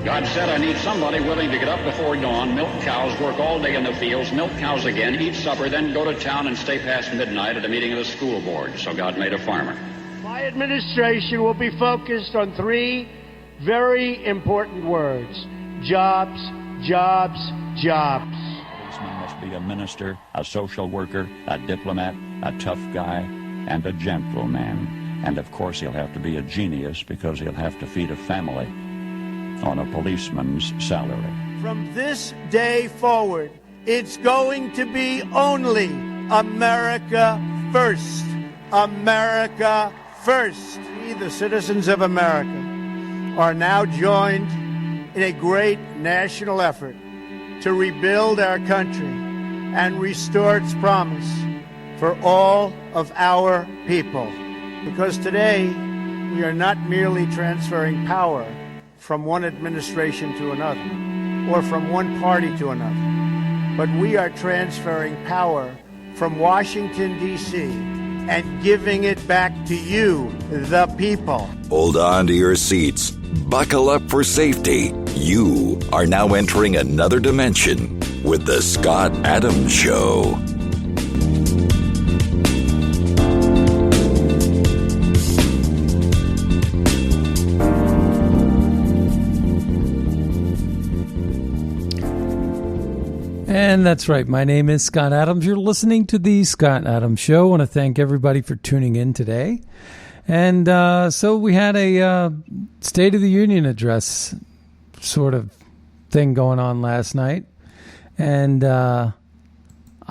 God said, I need somebody willing to get up before dawn, milk cows, work all day in the fields, milk cows again, eat supper, then go to town and stay past midnight at a meeting of the school board. So God made a farmer. My administration will be focused on three very important words: jobs, jobs, jobs. A policeman must be a minister, a social worker, a diplomat, a tough guy, and a gentleman. And of course he'll have to be a genius because he'll have to feed a family on a policeman's salary. From this day forward, it's going to be only America first. America first. We, the citizens of America, are now joined in a great national effort to rebuild our country and restore its promise for all of our people. Because today, we are not merely transferring power from one administration to another, or from one party to another, but we are transferring power from Washington, D.C., and giving it back to you, the people. Hold on to your seats. Buckle up for safety. You are now entering another dimension with the Scott Adams Show. And that's right. My name is Scott Adams. You're listening to the Scott Adams Show. I want to thank everybody for tuning in today. And so we had a State of the Union address sort of thing going on last night. And I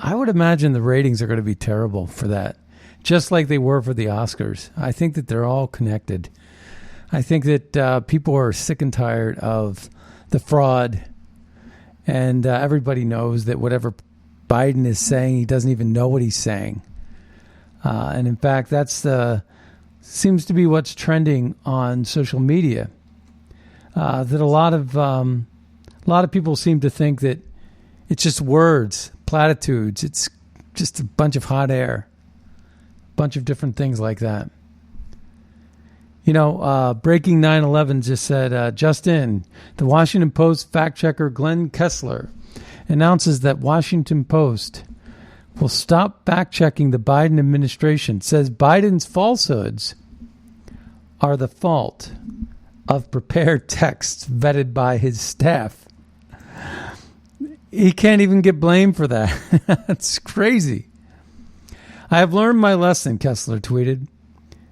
would imagine the ratings are going to be terrible for that, just like they were for the Oscars. I think that they're all connected. I think that people are sick and tired of the fraud. And everybody knows that whatever Biden is saying, he doesn't even know what he's saying. And in fact, that's seems to be what's trending on social media. That a lot of people seem to think that it's just words, platitudes. It's just a bunch of hot air, a bunch of different things like that. You know, Breaking 9/11 just said, just in, the Washington Post fact-checker Glenn Kessler announces that Washington Post will stop fact-checking the Biden administration, says Biden's falsehoods are the fault of prepared texts vetted by his staff. He can't even get blamed for that. That's crazy. I have learned my lesson, Kessler tweeted.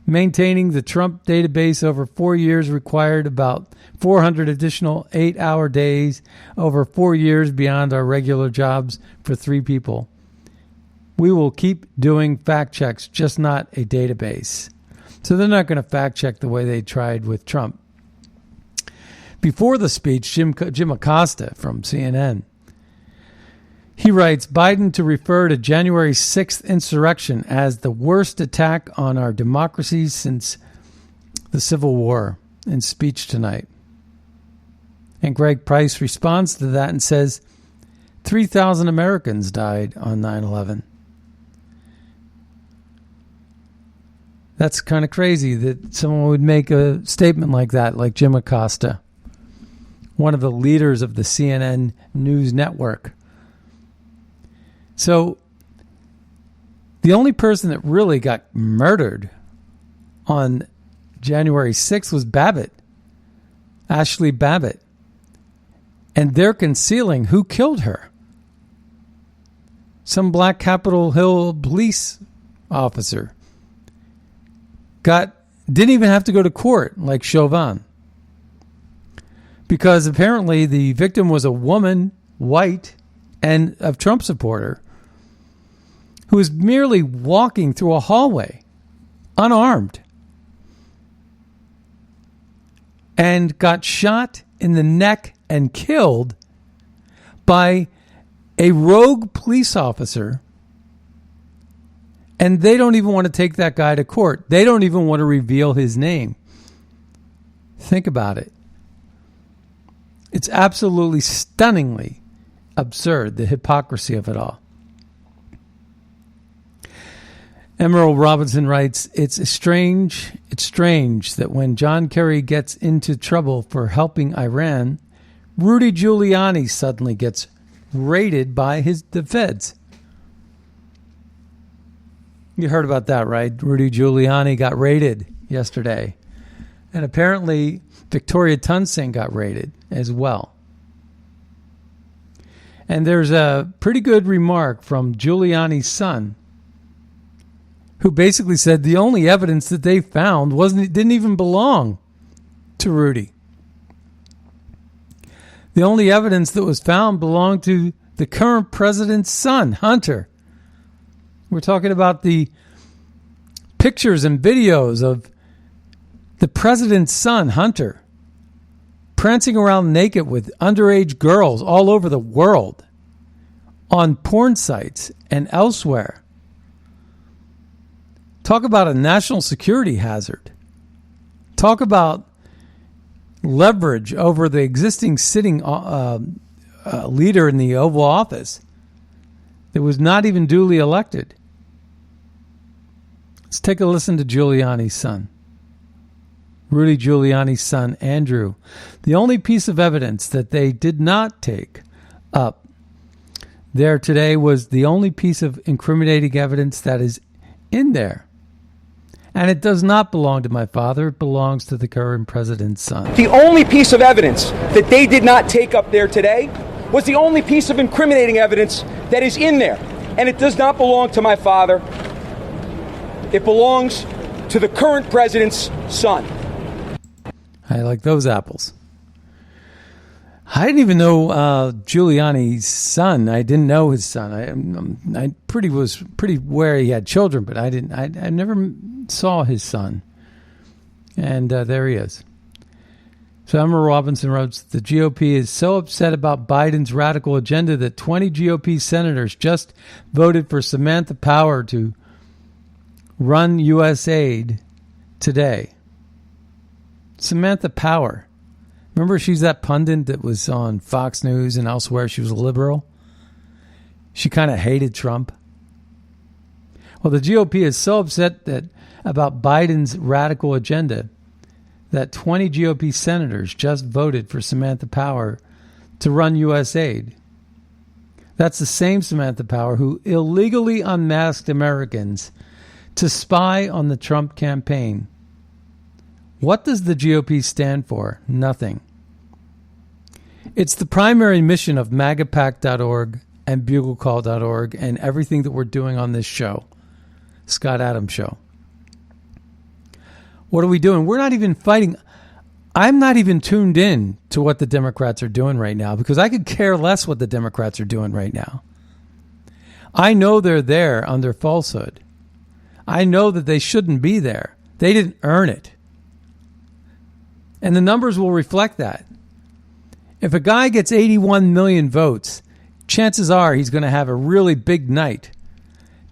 Maintaining the Trump database over 4 years required about 400 additional 8-hour days over 4 years beyond our regular jobs for 3 people. We will keep doing fact checks, just not a database. So they're not going to fact check the way they tried with Trump. Before the speech, Jim Acosta from CNN, he writes, Biden to refer to January 6th insurrection as the worst attack on our democracy since the Civil War in speech tonight. And Greg Price responds to that and says, 3,000 Americans died on 9/11. That's kind of crazy that someone would make a statement like that, like Jim Acosta, one of the leaders of the CNN News Network. So the only person that really got murdered on January 6th was Babbitt, Ashley Babbitt. And they're concealing who killed her. Some black Capitol Hill police officer didn't even have to go to court like Chauvin. Because apparently the victim was a woman, white, and a Trump supporter, who was merely walking through a hallway, unarmed, and got shot in the neck and killed by a rogue police officer. And they don't even want to take that guy to court. They don't even want to reveal his name. Think about it. It's absolutely stunningly absurd, the hypocrisy of it all. Emerald Robinson writes, it's strange that when John Kerry gets into trouble for helping Iran, Rudy Giuliani suddenly gets raided by the feds. You heard about that, right? Rudy Giuliani got raided yesterday. And apparently Victoria Tunsing got raided as well. And there's a pretty good remark from Giuliani's son, who basically said the only evidence that they found didn't even belong to Rudy. The only evidence that was found belonged to the current president's son, Hunter. We're talking about the pictures and videos of the president's son, Hunter, prancing around naked with underage girls all over the world on porn sites and elsewhere. Talk about a national security hazard. Talk about leverage over the existing sitting leader in the Oval Office that was not even duly elected. Let's take a listen to Giuliani's son. Rudy Giuliani's son, Andrew. The only piece of evidence that they did not take up there today was the only piece of incriminating evidence that is in there. And it does not belong to my father. It belongs to the current president's son. The only piece of evidence that they did not take up there today was the only piece of incriminating evidence that is in there. And it does not belong to my father. It belongs to the current president's son. I like those apples. I didn't even know Giuliani's son. I didn't know his son. I was pretty aware he had children, but I never saw his son. And there he is. Summer Robinson wrote, the GOP is so upset about Biden's radical agenda that 20 GOP senators just voted for Samantha Power to run USAID today. Samantha Power. Remember, she's that pundit that was on Fox News and elsewhere. She was a liberal. She kind of hated Trump. Well, the GOP is so upset about Biden's radical agenda that 20 GOP senators just voted for Samantha Power to run USAID. That's the same Samantha Power who illegally unmasked Americans to spy on the Trump campaign. What does the GOP stand for? Nothing. It's the primary mission of MAGAPAC.org and BugleCall.org and everything that we're doing on this show, Scott Adams Show. What are we doing? We're not even fighting. I'm not even tuned in to what the Democrats are doing right now because I could care less what the Democrats are doing right now. I know they're there under falsehood. I know that they shouldn't be there. They didn't earn it. And the numbers will reflect that. If a guy gets 81 million votes, chances are he's going to have a really big night.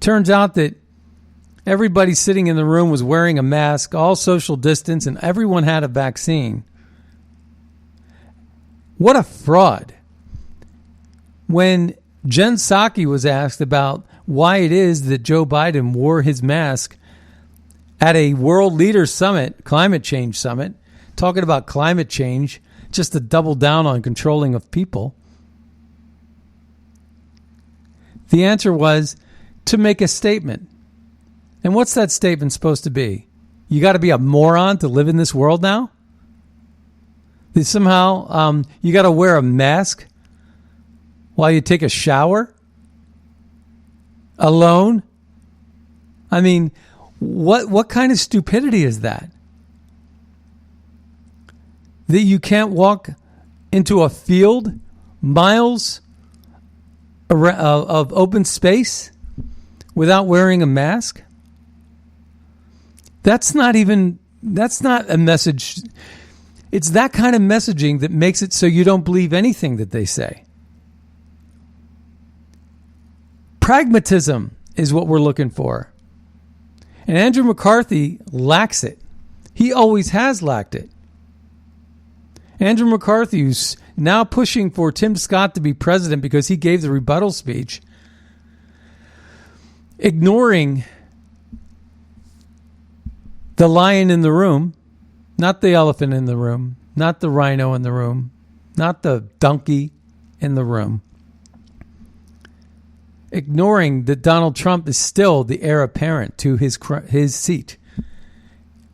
Turns out that everybody sitting in the room was wearing a mask, all social distance, and everyone had a vaccine. What a fraud. When Jen Psaki was asked about why it is that Joe Biden wore his mask at a world leaders summit, climate change summit, talking about climate change, just to double down on controlling of people. The answer was to make a statement. And what's that statement supposed to be? You got to be a moron to live in this world now? That somehow you got to wear a mask while you take a shower? Alone? I mean, what kind of stupidity is that? That you can't walk into a field miles of open space without wearing a mask? That's not a message. It's that kind of messaging that makes it so you don't believe anything that they say. Pragmatism is what we're looking for. And Andrew McCarthy lacks it. He always has lacked it. Andrew McCarthy, who's now pushing for Tim Scott to be president because he gave the rebuttal speech, ignoring the lion in the room, not the elephant in the room, not the rhino in the room, not the donkey in the room, ignoring that Donald Trump is still the heir apparent to his seat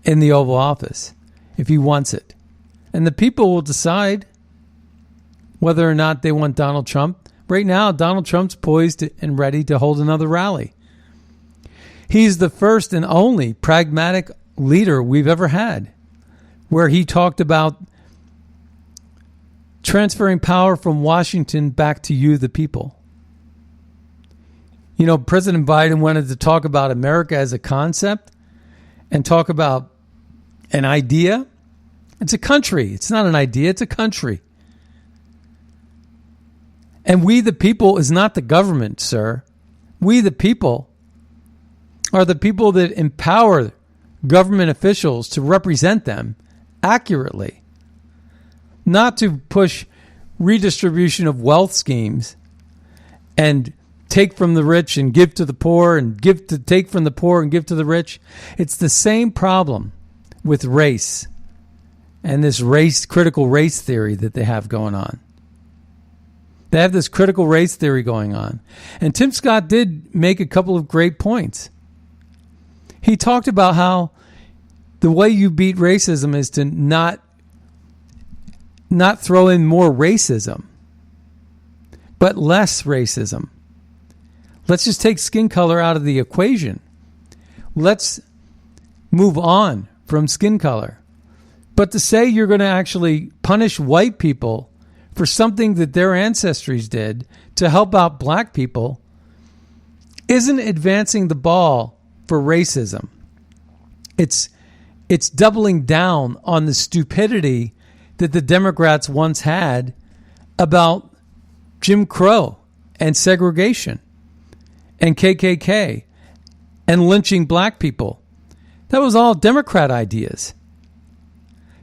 in the Oval Office if he wants it. And the people will decide whether or not they want Donald Trump. Right now, Donald Trump's poised and ready to hold another rally. He's the first and only pragmatic leader we've ever had, where he talked about transferring power from Washington back to you, the people. You know, President Biden wanted to talk about America as a concept and talk about an idea. It's a country. It's not an idea. It's a country. And we, the people, is not the government, sir. We, the people, are the people that empower government officials to represent them accurately, not to push redistribution of wealth schemes and take from the rich and give to the poor and take from the poor and give to the rich. It's the same problem with race and this critical race theory that they have going on. They have this critical race theory going on. And Tim Scott did make a couple of great points. He talked about how the way you beat racism is to not throw in more racism, but less racism. Let's just take skin color out of the equation. Let's move on from skin color. But to say you're going to actually punish white people for something that their ancestors did to help out black people isn't advancing the ball for racism. It's doubling down on the stupidity that the Democrats once had about Jim Crow and segregation and KKK and lynching black people. That was all Democrat ideas.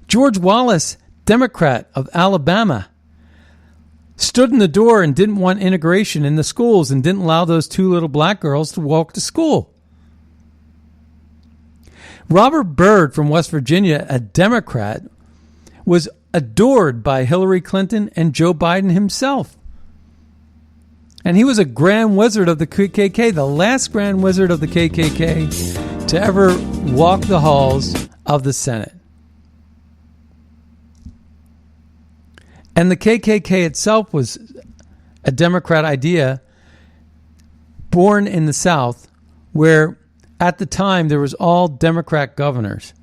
George Wallace, Democrat of Alabama, stood in the door and didn't want integration in the schools and didn't allow those two little black girls to walk to school. Robert Byrd from West Virginia, a Democrat, was adored by Hillary Clinton and Joe Biden himself. And he was a grand wizard of the KKK, the last grand wizard of the KKK to ever walk the halls of the Senate. And the KKK itself was a Democrat idea born in the South, where at the time there was all Democrat governors.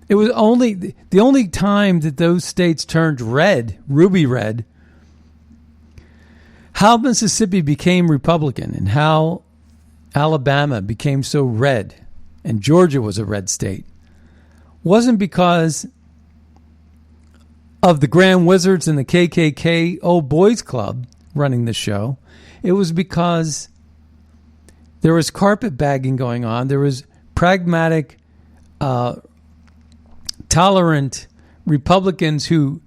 It was the only time that those states turned red, ruby red, how Mississippi became Republican and how Alabama became so red and Georgia was a red state wasn't because of the Grand Wizards and the KKK Old Boys Club running the show. It was because there was carpetbagging going on. There was pragmatic, tolerant Republicans who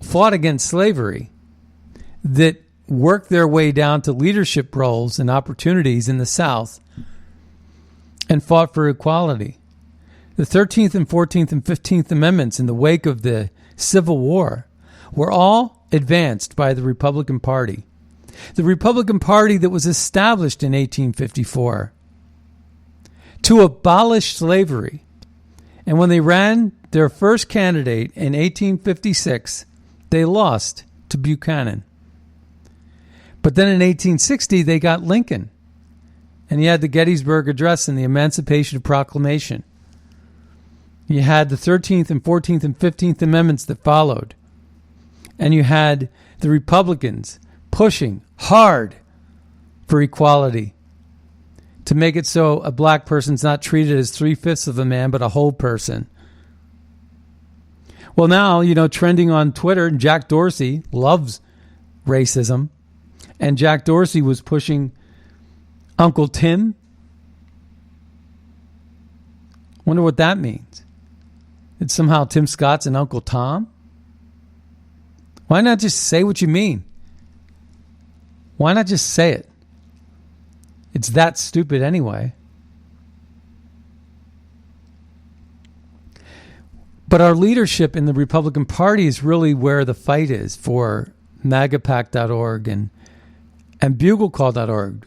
fought against slavery that worked their way down to leadership roles and opportunities in the South and fought for equality. The 13th and 14th and 15th Amendments in the wake of the Civil War were all advanced by the Republican Party. The Republican Party that was established in 1854 to abolish slavery. And when they ran their first candidate in 1856, they lost to Buchanan. But then in 1860, they got Lincoln. And you had the Gettysburg Address and the Emancipation Proclamation. You had the 13th and 14th and 15th Amendments that followed. And you had the Republicans pushing hard for equality to make it so a black person's not treated as 3/5 of a man, but a whole person. Well, now, trending on Twitter, Jack Dorsey loves racism. And Jack Dorsey was pushing Uncle Tim. Wonder what that means. That somehow Tim Scott's an Uncle Tom? Why not just say what you mean? Why not just say it? It's that stupid anyway. But our leadership in the Republican Party is really where the fight is for MAGAPAC.org and BugleCall.org.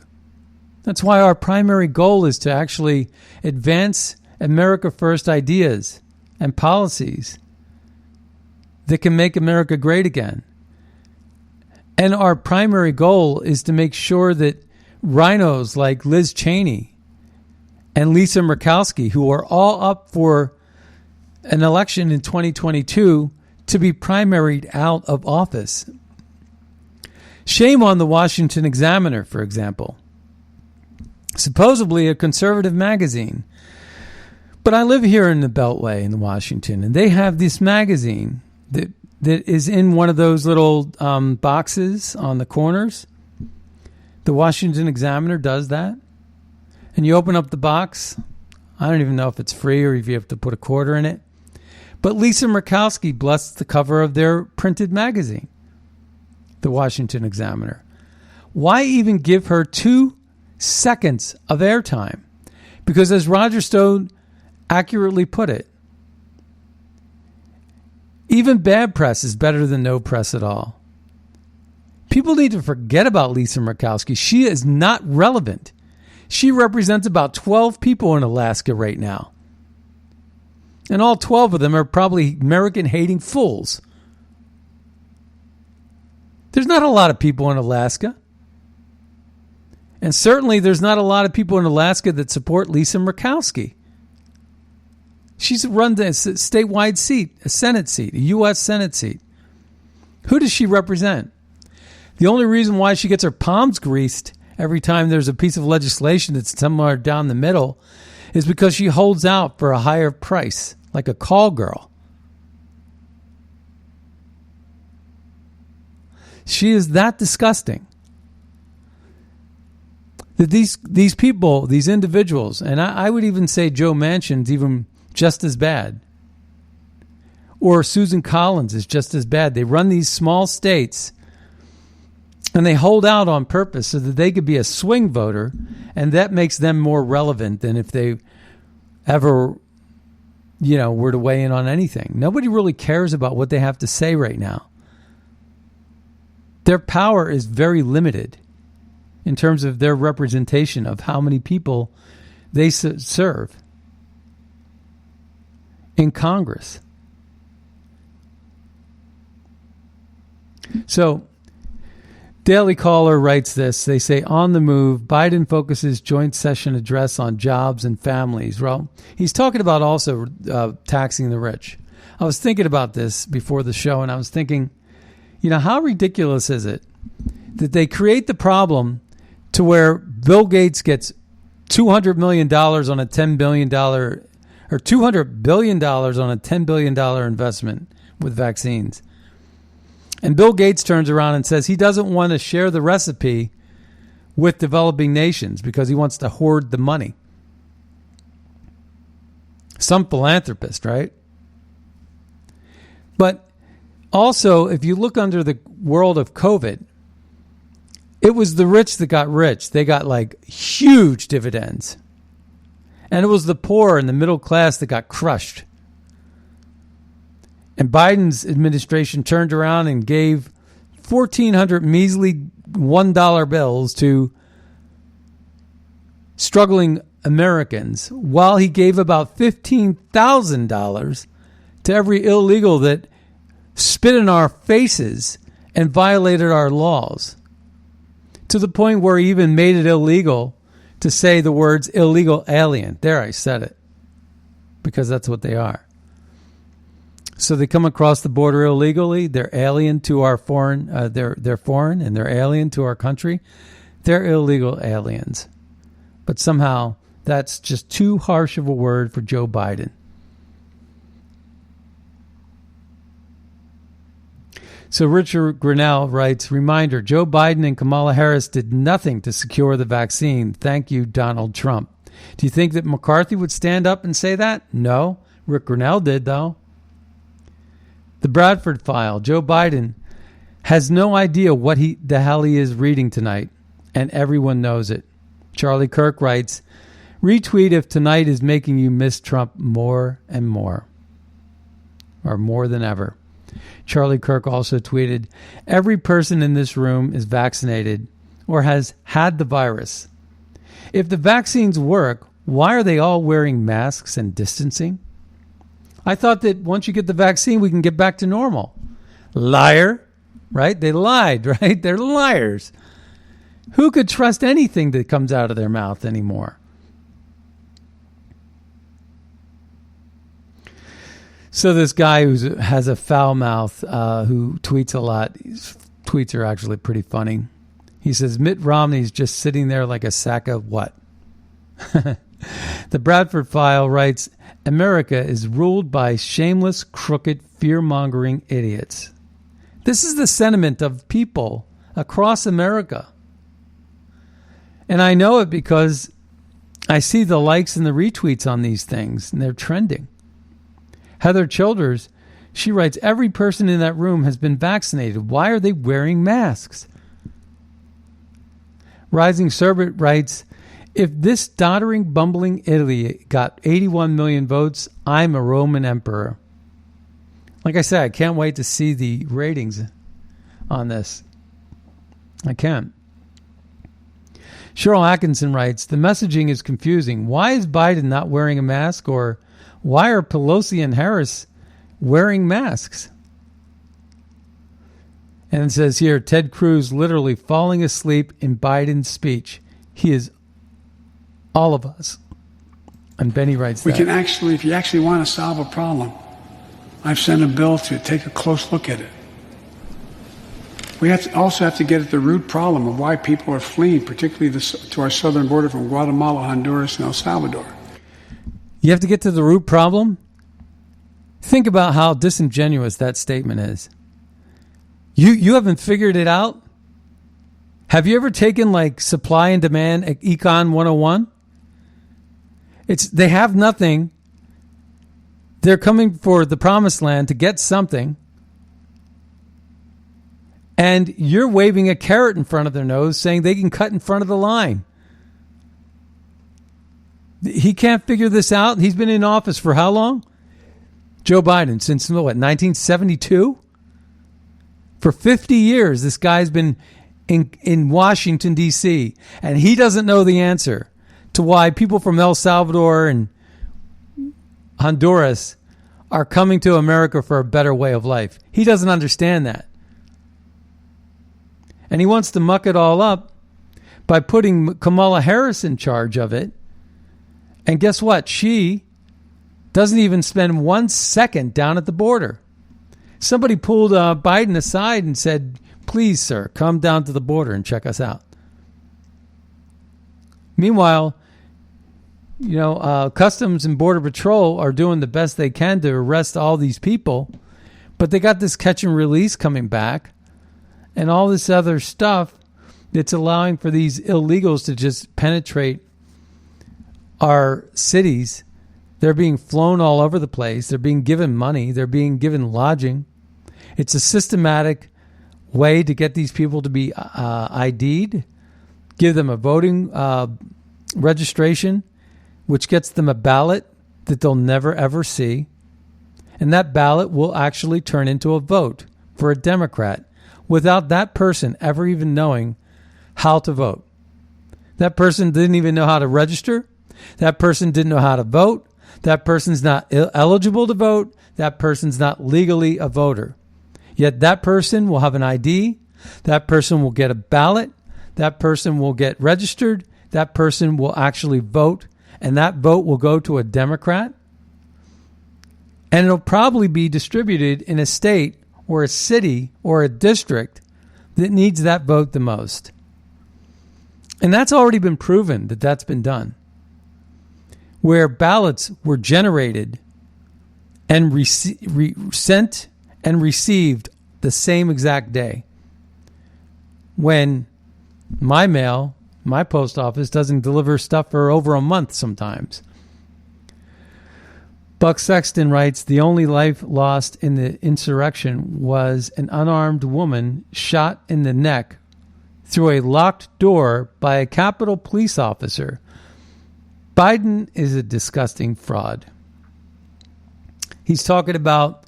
That's why our primary goal is to actually advance America First ideas and policies that can make America great again. And our primary goal is to make sure that rhinos like Liz Cheney and Lisa Murkowski, who are all up for an election in 2022, to be primaried out of office. Shame on the Washington Examiner, for example. Supposedly a conservative magazine. But I live here in the Beltway in Washington, and they have this magazine that is in one of those little boxes on the corners. The Washington Examiner does that. And you open up the box. I don't even know if it's free or if you have to put a quarter in it. But Lisa Murkowski blessed the cover of their printed magazine, the Washington Examiner. Why even give her 2 seconds of airtime? Because as Roger Stone accurately put it, even bad press is better than no press at all. People need to forget about Lisa Murkowski. She is not relevant. She represents about 12 people in Alaska right now. And all 12 of them are probably American-hating fools. There's not a lot of people in Alaska. And certainly there's not a lot of people in Alaska that support Lisa Murkowski. She's run a statewide seat, a Senate seat, a U.S. Senate seat. Who does she represent? The only reason why she gets her palms greased every time there's a piece of legislation that's somewhere down the middle is because she holds out for a higher price, like a call girl. She is that disgusting that these people, these individuals, and I would even say Joe Manchin's even just as bad, or Susan Collins is just as bad. They run these small states and they hold out on purpose so that they could be a swing voter, and that makes them more relevant than if they ever, were to weigh in on anything. Nobody really cares about what they have to say right now. Their power is very limited in terms of their representation of how many people they serve in Congress. So, Daily Caller writes this. They say, on the move, Biden focuses joint session address on jobs and families. Well, he's talking about also taxing the rich. I was thinking about this before the show, and I was thinking, how ridiculous is it that they create the problem to where Bill Gates gets $200 million on a $10 billion or $200 billion on a $10 billion investment with vaccines. And Bill Gates turns around and says he doesn't want to share the recipe with developing nations because he wants to hoard the money. Some philanthropist, right? But also, if you look under the world of COVID, it was the rich that got rich. They got huge dividends. And it was the poor and the middle class that got crushed. And Biden's administration turned around and gave 1,400 measly $1 bills to struggling Americans, while he gave about $15,000 to every illegal that spit in our faces and violated our laws, to the point where he even made it illegal to say the words illegal alien. There, I said it, because that's what they are. So they come across the border illegally. They're alien to our foreign. They're foreign and they're alien to our country. They're illegal aliens. But somehow that's just too harsh of a word for Joe Biden. So Richard Grinnell writes, reminder, Joe Biden and Kamala Harris did nothing to secure the vaccine. Thank you, Donald Trump. Do you think that McCarthy would stand up and say that? No. Rick Grinnell did, though. The Bradford File. Joe Biden has no idea what the hell he is reading tonight, and everyone knows it. Charlie Kirk writes, retweet if tonight is making you miss Trump more and more. or more than ever. Charlie Kirk also tweeted, every person in this room is vaccinated or has had the virus. If the vaccines work, why are they all wearing masks and distancing? I thought that once you get the vaccine, we can get back to normal. Liar, right? They lied, right? They're liars. Who could trust anything that comes out of their mouth anymore? So this guy who has a foul mouth, who tweets a lot, his tweets are actually pretty funny. He says, Mitt Romney's just sitting there like a sack of what? The Bradford File writes, America is ruled by shameless, crooked, fear-mongering idiots. This is the sentiment of people across America. And I know it because I see the likes and the retweets on these things, and they're trending. Heather Childers, she writes, every person in that room has been vaccinated. Why are they wearing masks? Rising Serbert writes, if this doddering, bumbling Italy got 81 million votes, I'm a Roman emperor. Like I said, I can't wait to see the ratings on this. I can't. Cheryl Atkinson writes, the messaging is confusing. Why is Biden not wearing a mask? Or why are Pelosi and Harris wearing masks? And it says here, Ted Cruz literally falling asleep in Biden's speech. He is all of us. And Benny writes we can actually, if you actually want to solve a problem, I've sent a bill to take a close look at it. We also have to get at the root problem of why people are fleeing, particularly to our southern border from Guatemala, Honduras, and El Salvador. You have to get to the root problem? Think about how disingenuous that statement is. You haven't figured it out? Have you ever taken like supply and demand Econ 101? They have nothing. They're coming for the promised land to get something. And you're waving a carrot in front of their nose saying they can cut in front of the line. He can't figure this out. He's been in office for how long? Joe Biden, since what, 1972? For 50 years, this guy's been in Washington, D.C., and he doesn't know the answer to why people from El Salvador and Honduras are coming to America for a better way of life. He doesn't understand that. And he wants to muck it all up by putting Kamala Harris in charge of it. And guess what? She doesn't even spend 1 second down at the border. Somebody pulled Biden aside and said, please, sir, come down to the border and check us out. Meanwhile, Customs and Border Patrol are doing the best they can to arrest all these people, but they got this catch and release coming back and all this other stuff that's allowing for these illegals to just penetrate our cities. They're being flown all over the place. They're being given money. They're being given lodging. It's a systematic way to get these people to be ID'd, give them a voting registration, which gets them a ballot that they'll never, ever see. And that ballot will actually turn into a vote for a Democrat without that person ever even knowing how to vote. That person didn't even know how to register. That person didn't know how to vote. That person's not eligible to vote. That person's not legally a voter. Yet that person will have an ID. That person will get a ballot. That person will get registered. That person will actually vote. And that vote will go to a Democrat. And it'll probably be distributed in a state or a city or a district that needs that vote the most. And that's already been proven that that's been done. Where ballots were generated and sent and received the same exact day. When my mail, my post office doesn't deliver stuff for over a month sometimes. Buck Sexton writes, the only life lost in the insurrection was an unarmed woman shot in the neck through a locked door by a Capitol police officer. Biden is a disgusting fraud. He's talking about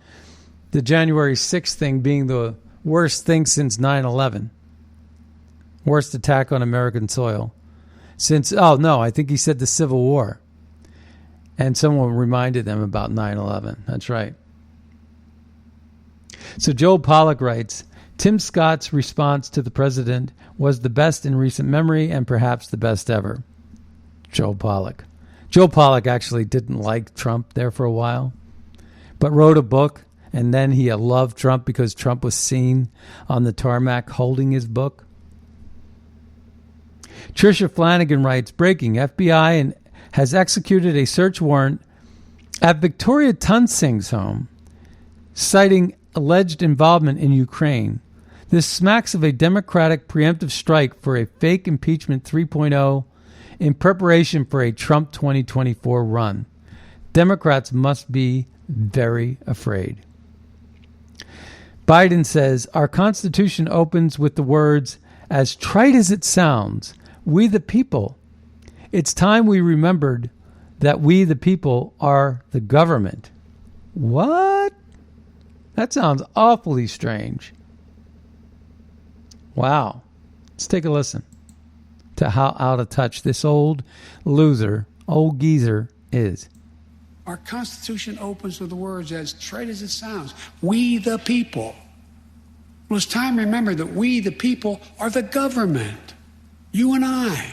The January 6th thing being the worst thing since 9/11. Worst attack on American soil. I think he said the Civil War. And someone reminded them about 9/11. That's right. So Joel Pollack writes, Tim Scott's response to the president was the best in recent memory and perhaps the best ever. Joel Pollack. Joel Pollack actually didn't like Trump there for a while, but wrote a book, and then he loved Trump because Trump was seen on the tarmac holding his book. Tricia Flanagan writes, breaking, FBI has executed a search warrant at Victoria Tunsingh's home, citing alleged involvement in Ukraine. This smacks of a Democratic preemptive strike for a fake impeachment 3.0 in preparation for a Trump 2024 run. Democrats must be very afraid. Biden says, our Constitution opens with the words, as trite as it sounds, we the people. It's time we remembered that we the people are the government. What? That sounds awfully strange. Wow. Let's take a listen to how out of touch this old geezer is. Our Constitution opens with the words, as trite as it sounds, we the people. Well, it's time to remember that we the people are the government. You and I.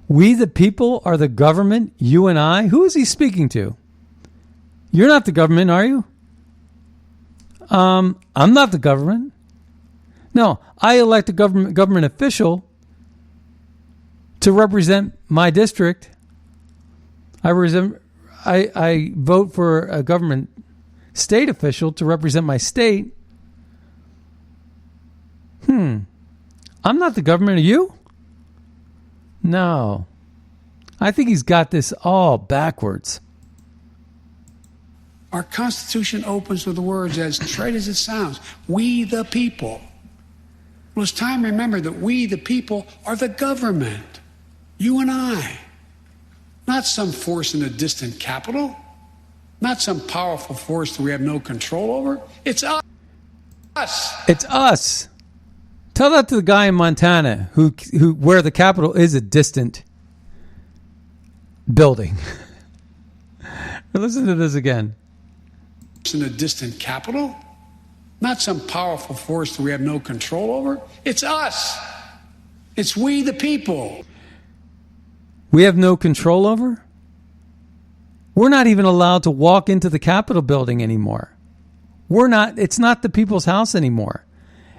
We the people are the government, you and I? Who is he speaking to? You're not the government, are you? I'm not the government. No, I elect a government official to represent my district. I vote for a government state official to represent my state. I'm not the government, are you? No. I think he's got this all backwards. Our Constitution opens with the words, as trite as it sounds, we the people. Well, it's time to remember that we the people are the government. You and I. Not some force in a distant capital. Not some powerful force that we have no control over. It's us. It's us. Tell that to the guy in Montana who where the capital is a distant building. Listen to this again. In a distant capital, not some powerful force that we have no control over. It's us. It's we the people. We have no control over? We're not even allowed to walk into the Capitol building anymore. It's not the people's house anymore.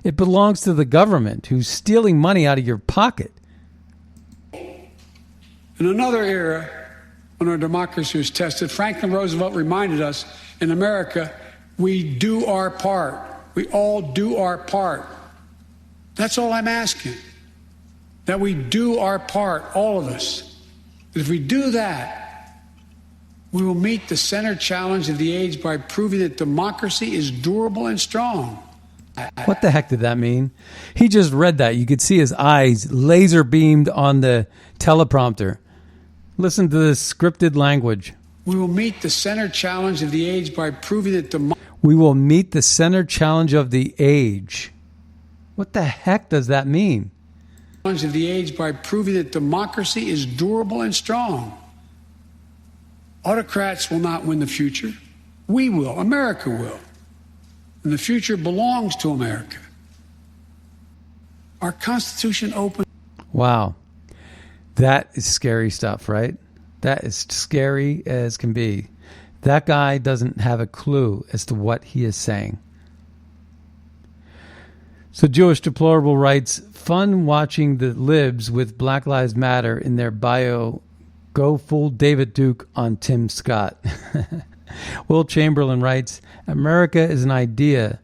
It belongs to the government who's stealing money out of your pocket. In another era, when our democracy was tested, Franklin Roosevelt reminded us, in America, we do our part. We all do our part. That's all I'm asking. That we do our part, all of us. If we do that, we will meet the center challenge of the age by proving that democracy is durable and strong. What the heck did that mean? He just read that. You could see his eyes laser beamed on the teleprompter. Listen to this scripted language. We will meet the center challenge of the age by proving that we will meet the center challenge of the age. What the heck does that mean? Challenge of the age by proving that democracy is durable and strong. Autocrats will not win the future. We will. America will. And the future belongs to America. Our Constitution opens. Wow. That is scary stuff, right? That is scary as can be. That guy doesn't have a clue as to what he is saying. So Jewish Deplorable writes, fun watching the libs with Black Lives Matter in their bio go full David Duke on Tim Scott. Will Chamberlain writes, America is an idea.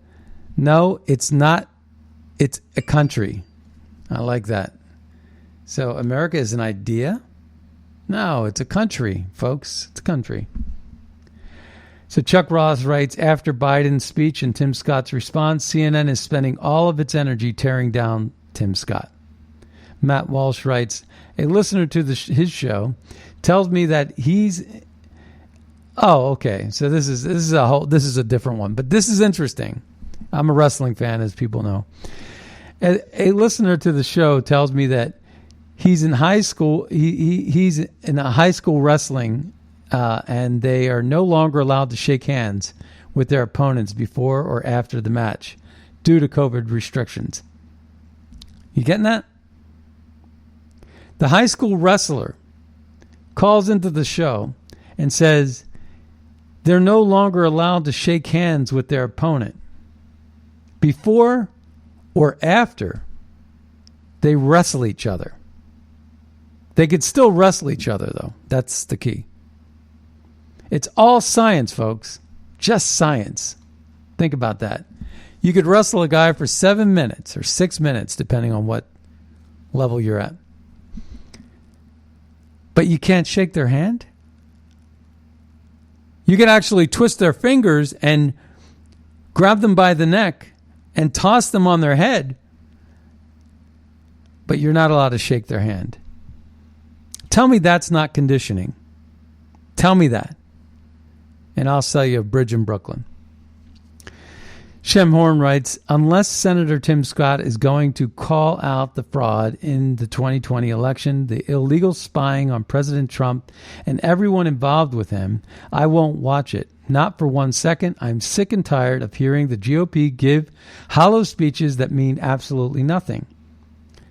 No, it's not. It's a country. I like that. So America is an idea? No, it's a country, folks. It's a country. So Chuck Ross writes, after Biden's speech and Tim Scott's response, CNN is spending all of its energy tearing down Tim Scott. Matt Walsh writes, a listener to his show tells me that he's Oh, okay. So this is a different one, but this is interesting. I'm a wrestling fan, as people know. A listener to the show tells me that he's in high school. He's in a high school wrestling, and they are no longer allowed to shake hands with their opponents before or after the match due to COVID restrictions. You getting that? The high school wrestler calls into the show and says they're no longer allowed to shake hands with their opponent before or after they wrestle each other. They could still wrestle each other, though. That's the key. It's all science, folks. Just science. Think about that. You could wrestle a guy for 7 minutes or 6 minutes, depending on what level you're at. But you can't shake their hand? You can actually twist their fingers and grab them by the neck and toss them on their head, but you're not allowed to shake their hand. Tell me that's not conditioning. Tell me that, and I'll sell you a bridge in Brooklyn. Shem Horn writes, unless Senator Tim Scott is going to call out the fraud in the 2020 election, the illegal spying on President Trump and everyone involved with him, I won't watch it. Not for 1 second. I'm sick and tired of hearing the GOP give hollow speeches that mean absolutely nothing.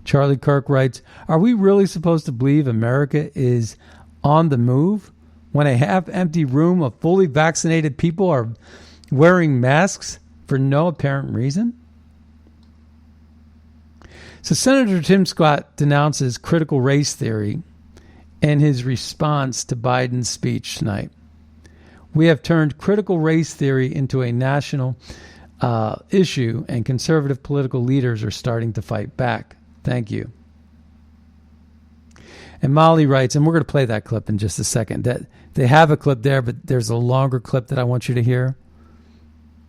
Charlie Kirk writes, are we really supposed to believe America is on the move when a half-empty room of fully vaccinated people are wearing masks for no apparent reason? So Senator Tim Scott denounces critical race theory in his response to Biden's speech tonight. We have turned critical race theory into a national issue, and conservative political leaders are starting to fight back. Thank you. And Molly writes, and we're going to play that clip in just a second. That they have a clip there, but there's a longer clip that I want you to hear.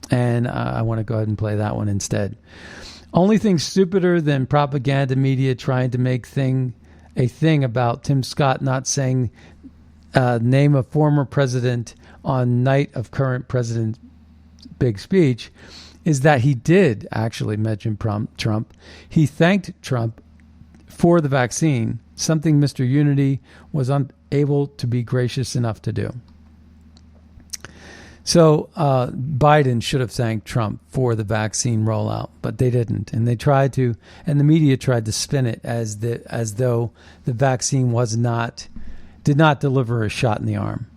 And I want to go ahead and play that one instead. Only thing stupider than propaganda media trying to make a thing about Tim Scott not saying name of former president on night of current president's big speech is that he did actually mention Trump. He thanked Trump for the vaccine, something Mr. Unity was unable to be gracious enough to do. So Biden should have thanked Trump for the vaccine rollout, but they didn't, and they tried to, and the media tried to spin it as though the vaccine did not deliver a shot in the arm.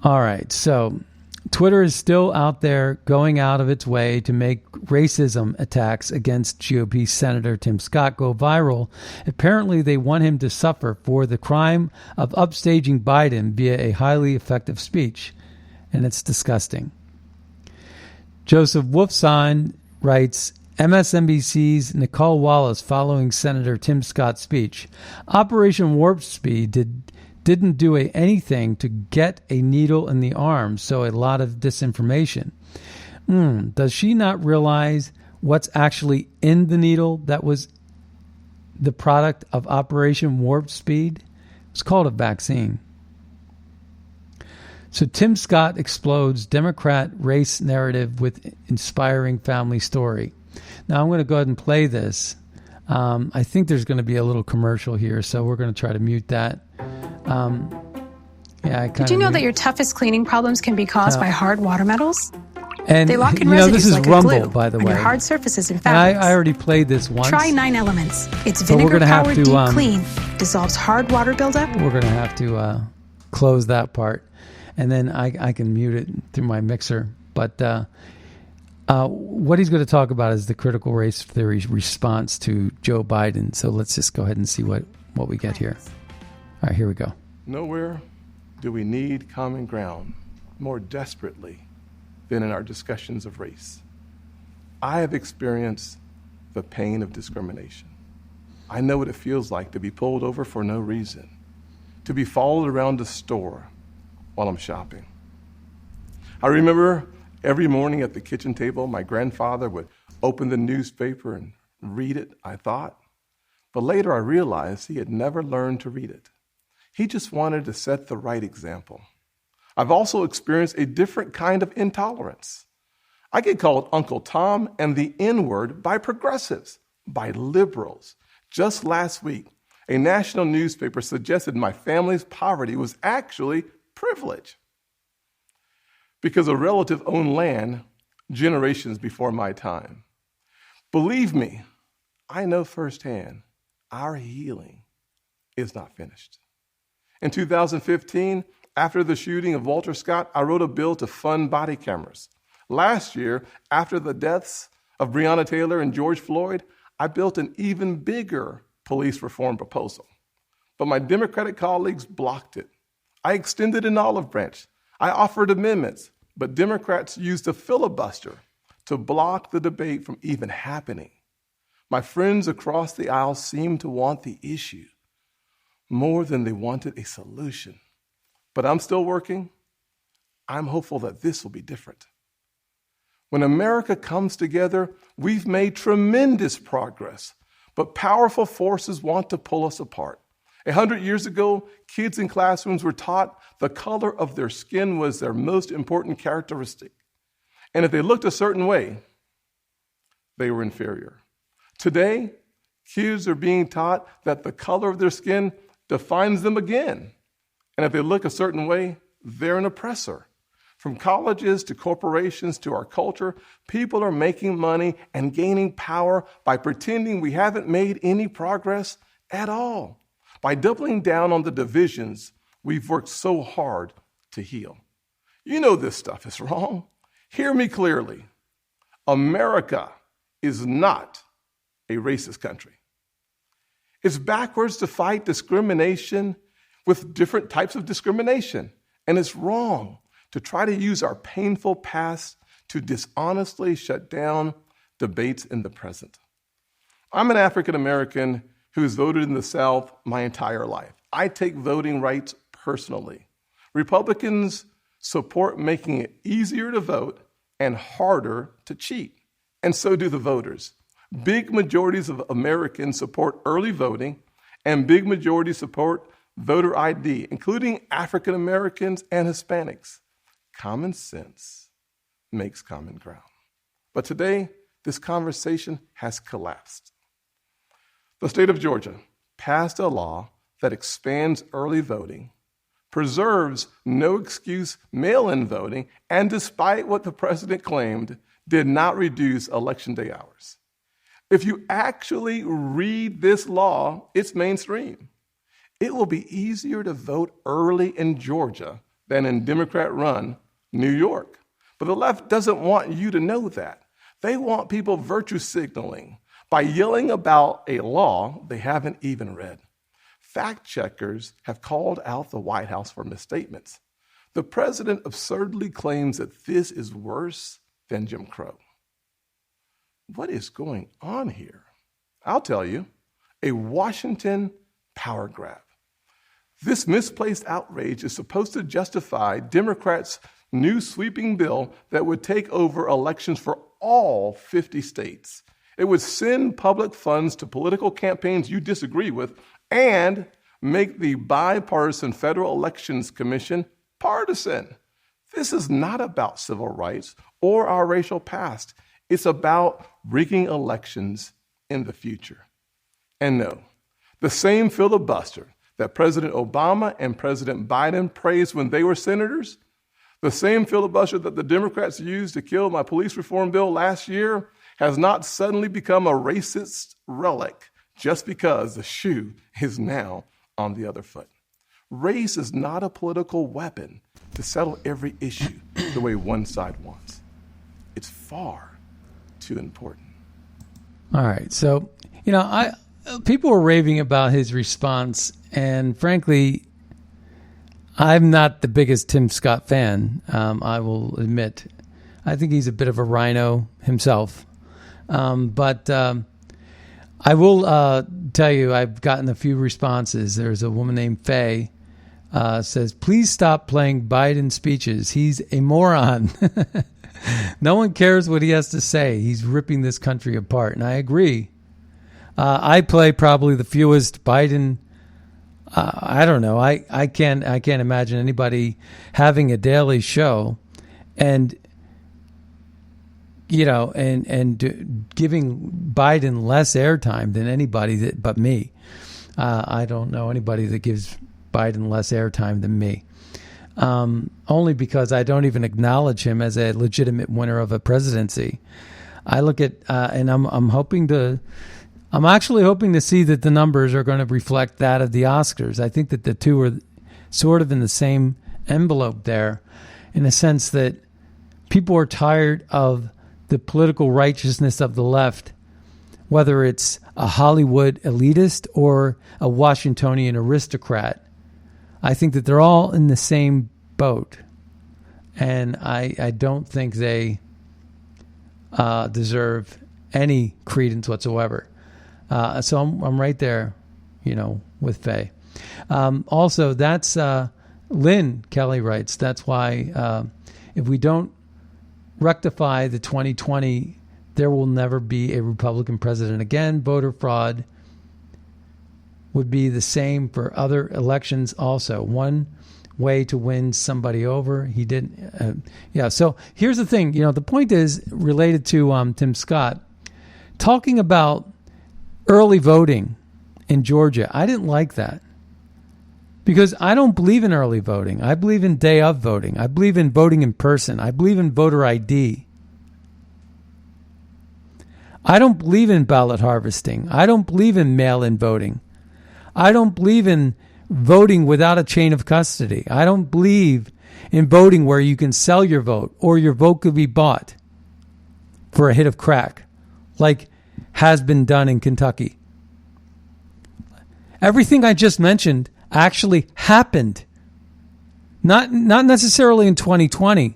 All right, so Twitter is still out there going out of its way to make racism attacks against GOP Senator Tim Scott go viral. Apparently, they want him to suffer for the crime of upstaging Biden via a highly effective speech, and it's disgusting. Joseph Wolfson writes, MSNBC's Nicole Wallace following Senator Tim Scott's speech. Operation Warp Speed didn't do anything to get a needle in the arm, so a lot of disinformation. Does she not realize what's actually in the needle that was the product of Operation Warp Speed? It's called a vaccine. So Tim Scott explodes Democrat race narrative with inspiring family story. Now I'm going to go ahead and play this. I think there's going to be a little commercial here, so we're going to try to mute that. Did you know that your toughest cleaning problems can be caused by hard water metals? And they lock in residues this is like Rumble, glue by the way. On your hard surfaces and fabrics. I already played this once. Try 9 Elements. It's vinegar-powered deep clean. Dissolves hard water buildup. We're going to have to close that part, and then I can mute it through my mixer. But what he's going to talk about is the critical race theory response to Joe Biden. So let's just go ahead and see what we get here. All right, here we go. Nowhere do we need common ground more desperately than in our discussions of race. I have experienced the pain of discrimination. I know what it feels like to be pulled over for no reason, to be followed around the store while I'm shopping. I remember every morning at the kitchen table, my grandfather would open the newspaper and read it, I thought. But later I realized he had never learned to read it. He just wanted to set the right example. I've also experienced a different kind of intolerance. I get called Uncle Tom and the N-word by progressives, by liberals. Just last week, a national newspaper suggested my family's poverty was actually privilege because a relative owned land generations before my time. Believe me, I know firsthand our healing is not finished. In 2015, after the shooting of Walter Scott, I wrote a bill to fund body cameras. Last year, after the deaths of Breonna Taylor and George Floyd, I built an even bigger police reform proposal. But my Democratic colleagues blocked it. I extended an olive branch. I offered amendments, but Democrats used a filibuster to block the debate from even happening. My friends across the aisle seemed to want the issue more than they wanted a solution. But I'm still working. I'm hopeful that this will be different. When America comes together, we've made tremendous progress, but powerful forces want to pull us apart. 100 years ago, kids in classrooms were taught the color of their skin was their most important characteristic. And if they looked a certain way, they were inferior. Today, kids are being taught that the color of their skin defines them again. And if they look a certain way, they're an oppressor. From colleges to corporations to our culture, people are making money and gaining power by pretending we haven't made any progress at all, by doubling down on the divisions we've worked so hard to heal. You know this stuff is wrong. Hear me clearly. America is not a racist country. It's backwards to fight discrimination with different types of discrimination. And it's wrong to try to use our painful past to dishonestly shut down debates in the present. I'm an African American who has voted in the South my entire life. I take voting rights personally. Republicans support making it easier to vote and harder to cheat, and so do the voters. Big majorities of Americans support early voting, and big majorities support voter ID, including African Americans and Hispanics. Common sense makes common ground. But today, this conversation has collapsed. The state of Georgia passed a law that expands early voting, preserves no-excuse mail-in voting, and despite what the president claimed, did not reduce election day hours. If you actually read this law, it's mainstream. It will be easier to vote early in Georgia than in Democrat-run New York. But the left doesn't want you to know that. They want people virtue signaling by yelling about a law they haven't even read. Fact checkers have called out the White House for misstatements. The president absurdly claims that this is worse than Jim Crow. What is going on here? I'll tell you, a Washington power grab. This misplaced outrage is supposed to justify Democrats' new sweeping bill that would take over elections for all 50 states. It would send public funds to political campaigns you disagree with and make the bipartisan Federal Elections Commission partisan. This is not about civil rights or our racial past. It's about rigging elections in the future. And no, the same filibuster that President Obama and President Biden praised when they were senators, the same filibuster that the Democrats used to kill my police reform bill last year, has not suddenly become a racist relic just because the shoe is now on the other foot. Race is not a political weapon to settle every issue the way one side wants. It's far too important. All right. So, people were raving about his response, and frankly, I'm not the biggest Tim Scott fan, I will admit. I think he's a bit of a rhino himself. But I will tell you, I've gotten a few responses. There's a woman named Faye says, please stop playing Biden speeches. He's a moron. No one cares what he has to say. He's ripping this country apart. And I agree. I play probably the fewest Biden I don't know. I can't imagine anybody having a daily show and giving Biden less airtime than anybody but me. I don't know anybody that gives Biden less airtime than me. Only because I don't even acknowledge him as a legitimate winner of a presidency. I look at and I'm actually hoping to see that the numbers are going to reflect that of the Oscars. I think that the two are sort of in the same envelope there, in a sense that people are tired of the political righteousness of the left, whether it's a Hollywood elitist or a Washingtonian aristocrat. I think that they're all in the same boat, and I don't think they deserve any credence whatsoever. So I'm right there, with Faye. Also, that's Lynn Kelly writes, that's why if we don't rectify the 2020, there will never be a Republican president again. Voter fraud would be the same for other elections also. One way to win somebody over. He didn't. So here's the thing. The point is related to Tim Scott talking about early voting in Georgia. I didn't like that because I don't believe in early voting. I believe in day of voting. I believe in voting in person. I believe in voter ID. I don't believe in ballot harvesting. I don't believe in mail-in voting. I don't believe in voting without a chain of custody. I don't believe in voting where you can sell your vote or your vote could be bought for a hit of crack, like has been done in Kentucky. Everything I just mentioned actually happened. Not necessarily in 2020,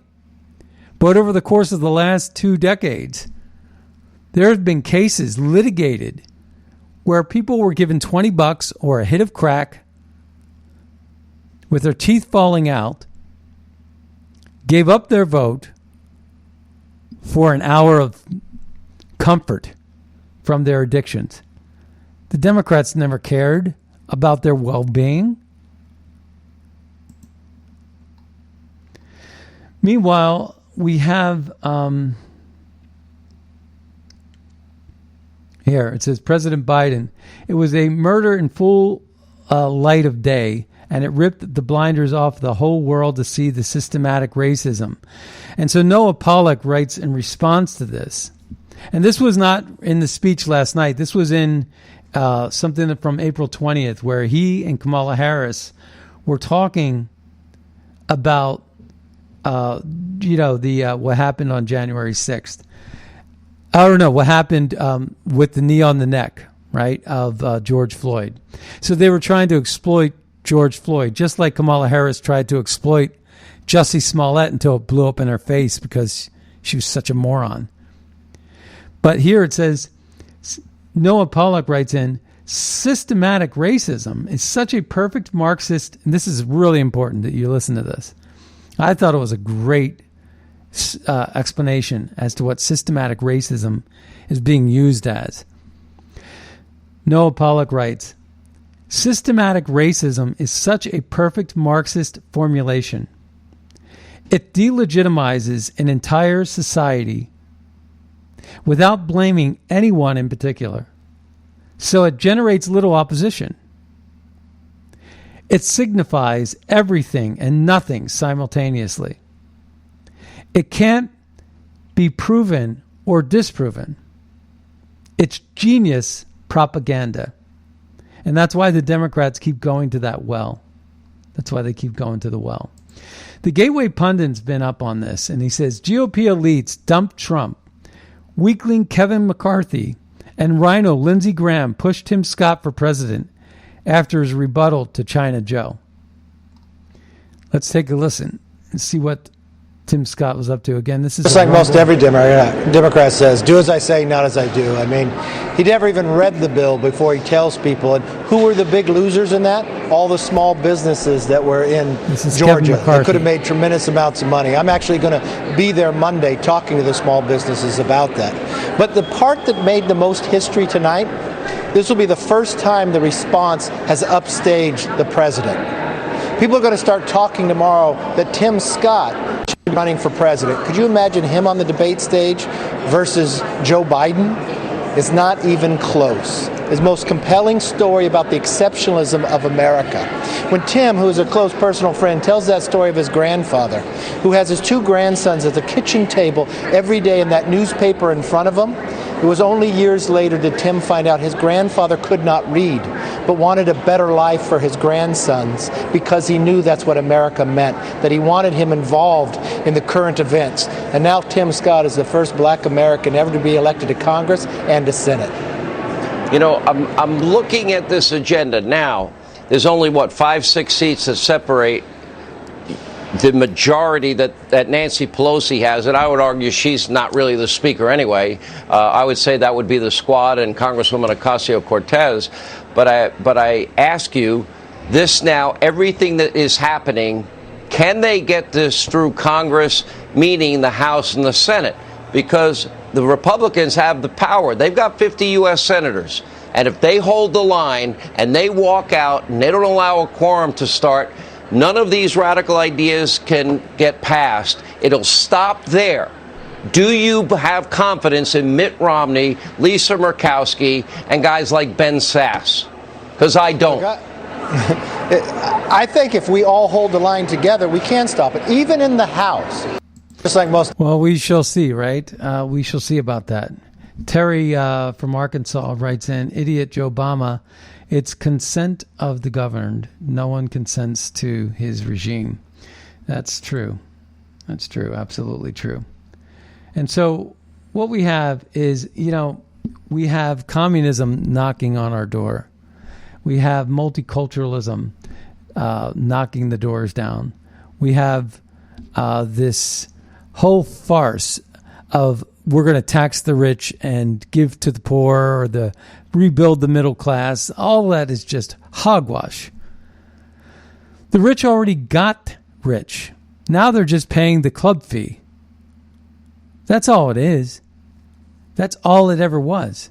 but over the course of the last 2 decades. There have been cases litigated where people were given $20 or a hit of crack with their teeth falling out, gave up their vote for an hour of comfort from their addictions. The Democrats never cared about their well-being. Meanwhile, we have here, it says, President Biden, it was a murder in full light of day, and it ripped the blinders off the whole world to see the systematic racism. And so Noah Pollack writes in response to this, and this was not in the speech last night. This was in something from April 20th, where he and Kamala Harris were talking about, what happened on January 6th. I don't know what happened with the knee on the neck, right, of George Floyd. So they were trying to exploit George Floyd, just like Kamala Harris tried to exploit Jussie Smollett until it blew up in her face because she was such a moron. But here it says, Noah Pollack writes in, systematic racism is such a perfect Marxist, and this is really important that you listen to this. I thought it was a great explanation as to what systematic racism is being used as. Noah Pollack writes, systematic racism is such a perfect Marxist formulation. It delegitimizes an entire society without blaming anyone in particular. So it generates little opposition. It signifies everything and nothing simultaneously. It can't be proven or disproven. It's genius propaganda. And that's why the Democrats keep going to that well. That's why they keep going to the well. The Gateway Pundit's been up on this, and he says, GOP elites dumped Trump. Weakling Kevin McCarthy and Rhino Lindsey Graham pushed Tim Scott for president after his rebuttal to China Joe. Let's take a listen and see what Tim Scott was up to. Again, this is just like most every Democrat says, do as I say, not as I do. I mean, he never even read the bill before he tells people. And who were the big losers in that? All the small businesses that were in Georgia that could have made tremendous amounts of money. I'm actually going to be there Monday talking to the small businesses about that. But the part that made the most history tonight this will be the first time the response has upstaged the president. People are going to start talking tomorrow that Tim Scott should be running for president. Could you imagine him on the debate stage versus Joe Biden? It's not even close. His most compelling story about the exceptionalism of America. When Tim, who is a close personal friend, tells that story of his grandfather, who has his two grandsons at the kitchen table every day in that newspaper in front of him, it was only years later did Tim find out his grandfather could not read, but wanted a better life for his grandsons because he knew that's what America meant, that he wanted him involved in the current events. And now Tim Scott is the first black American ever to be elected to Congress and to Senate. You know, I'm looking at this agenda now. There's only, 5-6 seats that separate the majority that Nancy Pelosi has, and I would argue she's not really the speaker anyway. I would say that would be the squad and Congresswoman Ocasio-Cortez. But I ask you this now, everything that is happening, can they get this through Congress, meaning the House and the Senate? Because the Republicans have the power. They've got 50 U.S. senators. And if they hold the line and they walk out and they don't allow a quorum to start, none of these radical ideas can get passed. It'll stop there. Do you have confidence in Mitt Romney, Lisa Murkowski, and guys like Ben Sass? Because I don't. I think if we all hold the line together, we can stop it, even in the House. Just like most. Well, we shall see, right? We shall see about that. Terry from Arkansas writes in, idiot Joe Obama, it's consent of the governed. No one consents to his regime. That's true. That's true. Absolutely true. And so what we have is, we have communism knocking on our door. We have multiculturalism knocking the doors down. We have this whole farce of we're going to tax the rich and give to the poor, or rebuild the middle class. All that is just hogwash. The rich already got rich. Now they're just paying the club fee. That's all it is. That's all it ever was.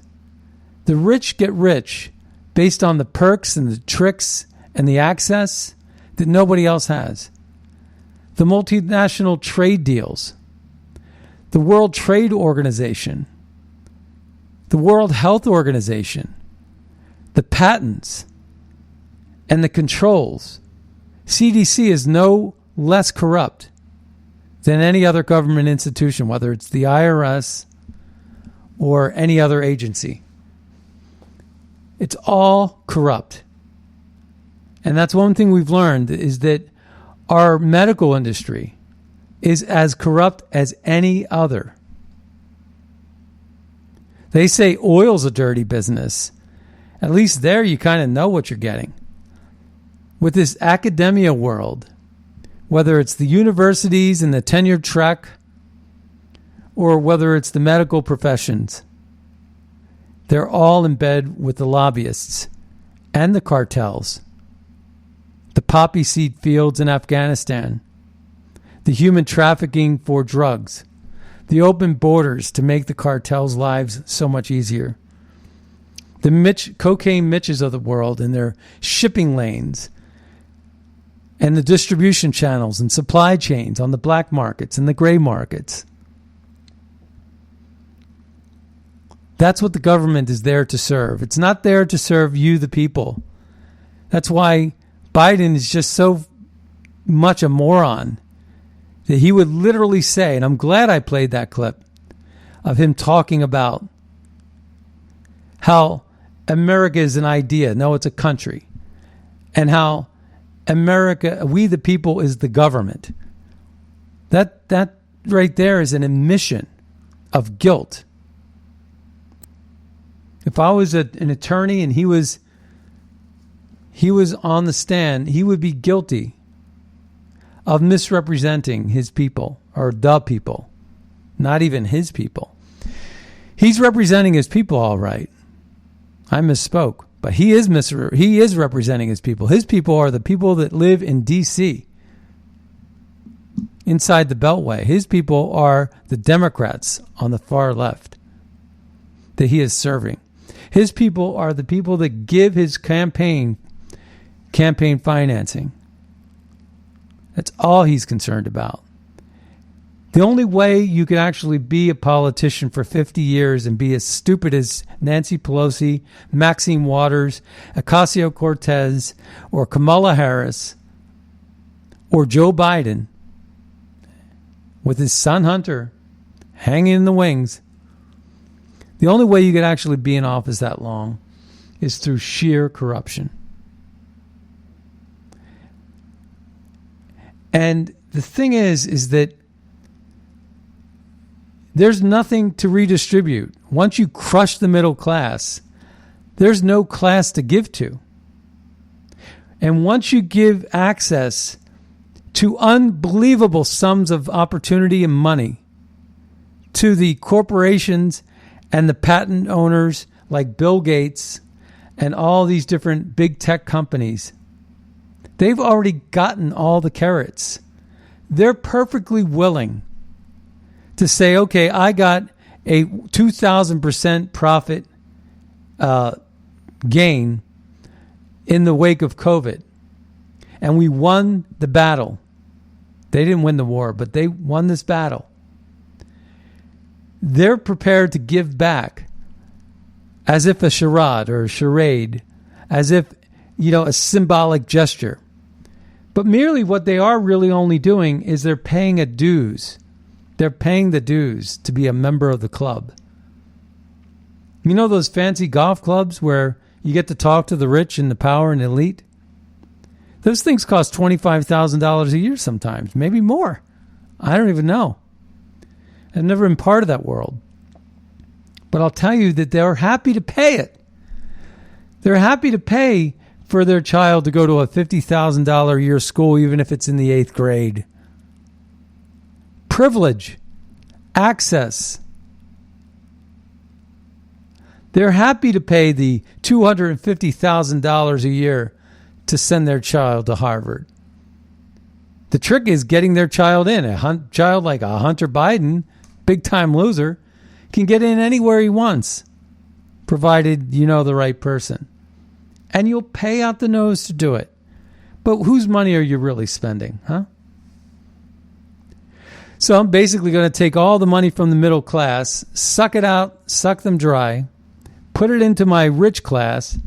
The rich get rich based on the perks and the tricks and the access that nobody else has. The multinational trade deals, the World Trade Organization, the World Health Organization, the patents, and the controls. CDC is no less corrupt than any other government institution, whether it's the IRS or any other agency. It's all corrupt. And that's one thing we've learned, is that our medical industry is as corrupt as any other. They say oil's a dirty business. At least there you kind of know what you're getting. With this academia world, whether it's the universities and the tenure track, or whether it's the medical professions, they're all in bed with the lobbyists and the cartels, the poppy seed fields in Afghanistan, the human trafficking for drugs, the open borders to make the cartels' lives so much easier, the cocaine Mitches of the world and their shipping lanes, and the distribution channels and supply chains on the black markets and the gray markets. That's what the government is there to serve. It's not there to serve you, the people. That's why Biden is just so much a moron that he would literally say, and I'm glad I played that clip of him talking about how America is an idea. No, it's a country. And how America, we the people, is the government. That right there is an admission of guilt. If I was an attorney and he was on the stand, he would be guilty of misrepresenting his people, or the people, not even his people. He's representing his people, all right. I misspoke, but he is representing his people. His people are the people that live in D.C., inside the Beltway. His people are the Democrats on the far left that he is serving. His people are the people that give his campaign financing. That's all he's concerned about. The only way you can actually be a politician for 50 years and be as stupid as Nancy Pelosi, Maxine Waters, Ocasio-Cortez, or Kamala Harris, or Joe Biden, with his son Hunter hanging in the wings, the only way you could actually be in office that long is through sheer corruption. And the thing is that there's nothing to redistribute. Once you crush the middle class, there's no class to give to. And once you give access to unbelievable sums of opportunity and money to the corporations and the patent owners like Bill Gates and all these different big tech companies, they've already gotten all the carrots. They're perfectly willing to say, okay, I got a 2,000% profit gain in the wake of COVID, and we won the battle. They didn't win the war, but they won this battle. They're prepared to give back as if a charade or a charade, as if, a symbolic gesture. But merely what they are really only doing is they're paying a dues. They're paying the dues to be a member of the club. You know those fancy golf clubs where you get to talk to the rich and the power and elite? Those things cost $25,000 a year sometimes, maybe more. I don't even know. I've never been part of that world. But I'll tell you that they're happy to pay it. They're happy to pay for their child to go to a $50,000 a year school, even if it's in the 8th grade. Privilege, access. They're happy to pay the $250,000 a year to send their child to Harvard. The trick is getting their child in. A child like a Hunter Biden, big-time loser, can get in anywhere he wants, provided you know the right person. And you'll pay out the nose to do it. But whose money are you really spending, huh? So I'm basically going to take all the money from the middle class, suck it out, suck them dry, put it into my rich class.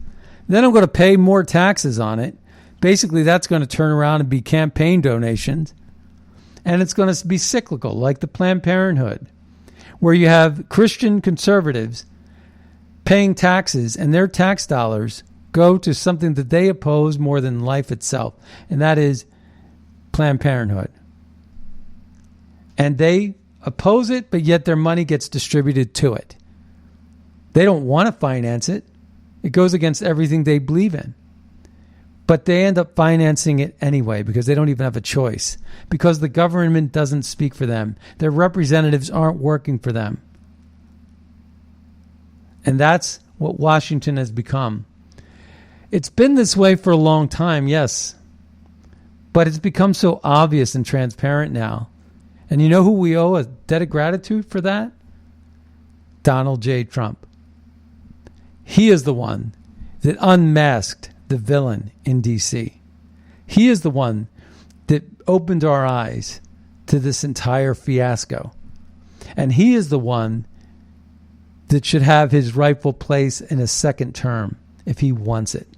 Then I'm going to pay more taxes on it. Basically, that's going to turn around and be campaign donations. And it's going to be cyclical, like the Planned Parenthood, where you have Christian conservatives paying taxes, and their tax dollars go to something that they oppose more than life itself, and that is Planned Parenthood. And they oppose it, but yet their money gets distributed to it. They don't want to finance it. It goes against everything they believe in. But they end up financing it anyway because they don't even have a choice. Because the government doesn't speak for them. Their representatives aren't working for them. And that's what Washington has become. It's been this way for a long time, yes. But it's become so obvious and transparent now. And you know who we owe a debt of gratitude for that? Donald J. Trump. He is the one that unmasked the villain in D.C. He is the one that opened our eyes to this entire fiasco. And he is the one that should have his rightful place in a second term if he wants it.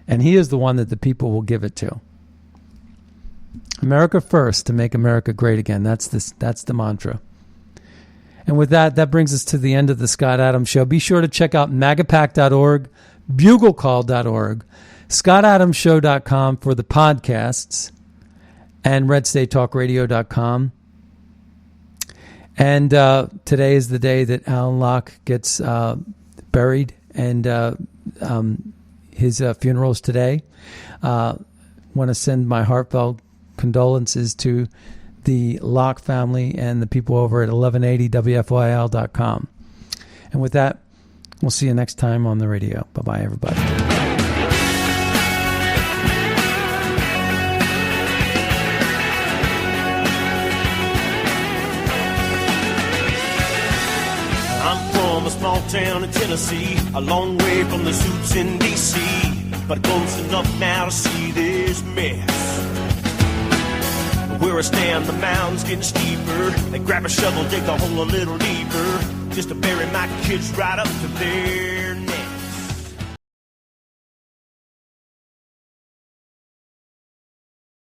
And he is the one that the people will give it to. America first to make America great again. That's the mantra. And with that brings us to the end of the Scott Adams Show. Be sure to check out magapack.org, buglecall.org, scottadamsshow.com for the podcasts, and redstatetalkradio.com. And today is the day that Alan Locke gets buried, and his funeral's today. Want to send my heartfelt condolences to the Locke family and the people over at 1180wfyl.com. And with that, we'll see you next time on the radio. Bye-bye, everybody. I'm from a small town in Tennessee, a long way from the suits in D.C., but close enough now to see this mess. Where I stand, the mound's getting steeper. They grab a shovel, dig the hole a little deeper, just to bury my kids right up to their